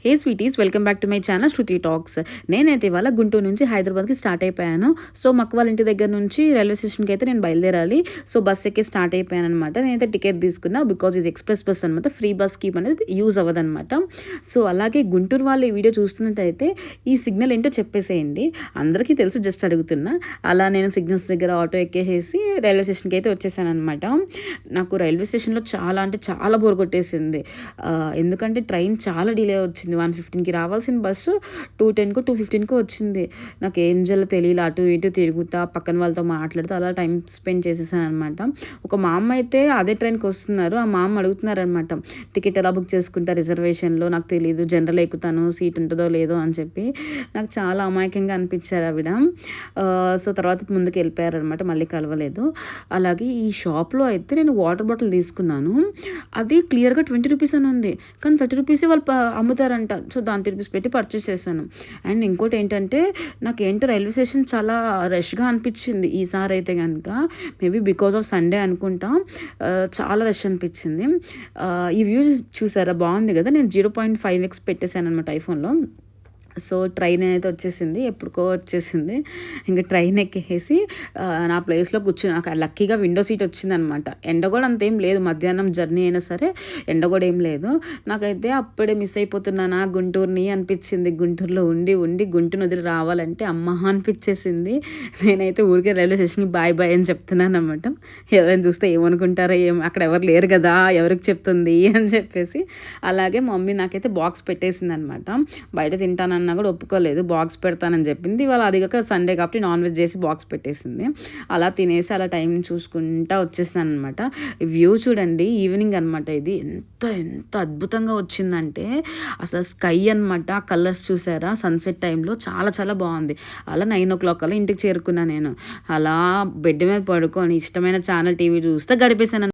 Hey sweeties, welcome back to my channel Shruti talks. నేనైతే ఇవాళ గుంటూరు నుంచి హైదరాబాద్కి స్టార్ట్ అయిపోయాను. సో మక్క వాళ్ళ ఇంటి దగ్గర నుంచి రైల్వే స్టేషన్కి అయితే నేను బయలుదేరాలి. సో బస్ ఎక్కి స్టార్ట్ అయిపోయాను అనమాట. నేనైతే టికెట్ తీసుకున్నా, బికాజ్ ఇది ఎక్స్ప్రెస్ బస్ అనమాట. ఫ్రీ బస్ స్కీమ్ అనేది యూజ్ అవ్వదనమాట. సో అలాగే గుంటూరు వాళ్ళు ఈ వీడియో చూస్తున్నట్టయితే ఈ సిగ్నల్ ఏంటో చెప్పేసేయండి. అందరికీ తెలుసు, జస్ట్ అడుగుతున్నా. అలా నేను సిగ్నల్స్ దగ్గర ఆటో ఎక్కేసి రైల్వే స్టేషన్కి అయితే వచ్చేసాను అనమాట. నాకు రైల్వే స్టేషన్లో చాలా అంటే చాలా బోర్ కొట్టేసింది. ఎందుకంటే ట్రైన్ చాలా డిలే వచ్చింది. 1:15కి రావాల్సిన బస్సు 2:10కో 2:15కో వచ్చింది. నాకు ఏం చేయాలో తెలియదు. అటు ఇటు తిరుగుతా, పక్కన వాళ్ళతో మాట్లాడుతూ అలా టైం స్పెండ్ చేసేసాను అనమాట. ఒక మా అమ్మ అయితే అదే ట్రైన్కి వస్తున్నారు. ఆ మా అమ్మ అడుగుతున్నారనమాట, టికెట్ ఎలా బుక్ చేసుకుంటా రిజర్వేషన్లో, నాకు తెలియదు, జనరల్ ఎక్కుతాను, సీట్ ఉంటుందో లేదో అని చెప్పి. నాకు చాలా అమాయకంగా అనిపించారు ఆవిడ. సో తర్వాత ముందుకు వెళ్ళిపోయారనమాట, మళ్ళీ కలవలేదు. అలాగే ఈ షాప్లో అయితే నేను వాటర్ బాటిల్ తీసుకున్నాను. అది క్లియర్గా 20 రూపీస్ అని ఉంది, కానీ 30 రూపీస్ వాళ్ళు అమ్ముతారంట. సో దాని 30 రూపీస్ పెట్టి పర్చేస్ చేశాను. అండ్ ఇంకోటి ఏంటంటే, నాకేంటో రైల్వే స్టేషన్ చాలా రష్గా అనిపించింది ఈసారి అయితే కనుక. మేబీ బికాజ్ ఆఫ్ సండే అనుకుంటా, చాలా రష్ అనిపించింది. ఈ వ్యూ చూసారా, బాగుంది కదా. నేను 0.5x పెట్టేశాను అనమాట ఐఫోన్లో. సో ట్రైన్ అయితే వచ్చేసింది, ఎప్పుడుకో వచ్చేసింది. ఇంకా ట్రైన్ ఎక్కేసి నా ప్లేస్లో కూర్చుని, నాకు లక్కీగా విండో సీట్ వచ్చిందనమాట. ఎండ కూడా అంతేం లేదు, మధ్యాహ్నం జర్నీ అయినా సరే ఎండ కూడా ఏం లేదు. నాకైతే అప్పుడే మిస్ అయిపోతున్నానా గుంటూరుని అనిపించింది. గుంటూరులో ఉండి ఉండి గుంటూరు వదిలి రావాలంటే అమ్మ అనిపించేసింది. నేనైతే ఊరికే రైల్వే స్టేషన్కి బాయ్ బాయ్ అని చెప్తున్నాను అనమాట. ఎవరైనా చూస్తే ఏమనుకుంటారో అక్కడ ఎవరు లేరు కదా, ఎవరికి చెప్తుంది అని చెప్పేసి. అలాగే మమ్మీ నాకైతే బాక్స్ పెట్టేసింది అనమాట. బయట తింటాను అన్నా కూడా ఒప్పుకోలేదు, బాక్స్ పెడతానని చెప్పింది. ఇవాళ అది కాక సండే కాబట్టి నాన్ వెజ్ చేసి బాక్స్ పెట్టేసింది. అలా తినేసి అలా టైం చూసుకుంటా వచ్చేసినాను అనమాట. వ్యూ చూడండి, ఈవినింగ్ అనమాట. ఇది ఎంత ఎంత అద్భుతంగా వచ్చిందంటే అసలు స్కై అనమాట. కలర్స్ చూసారా, సన్సెట్ టైంలో చాలా చాలా బాగుంది. అలా 9 o'clock అలా ఇంటికి చేరుకున్నా నేను. అలా బెడ్ మీద పడుకొని ఇష్టమైన ఛానల్ టీవీ చూస్తే గడిపేశాను.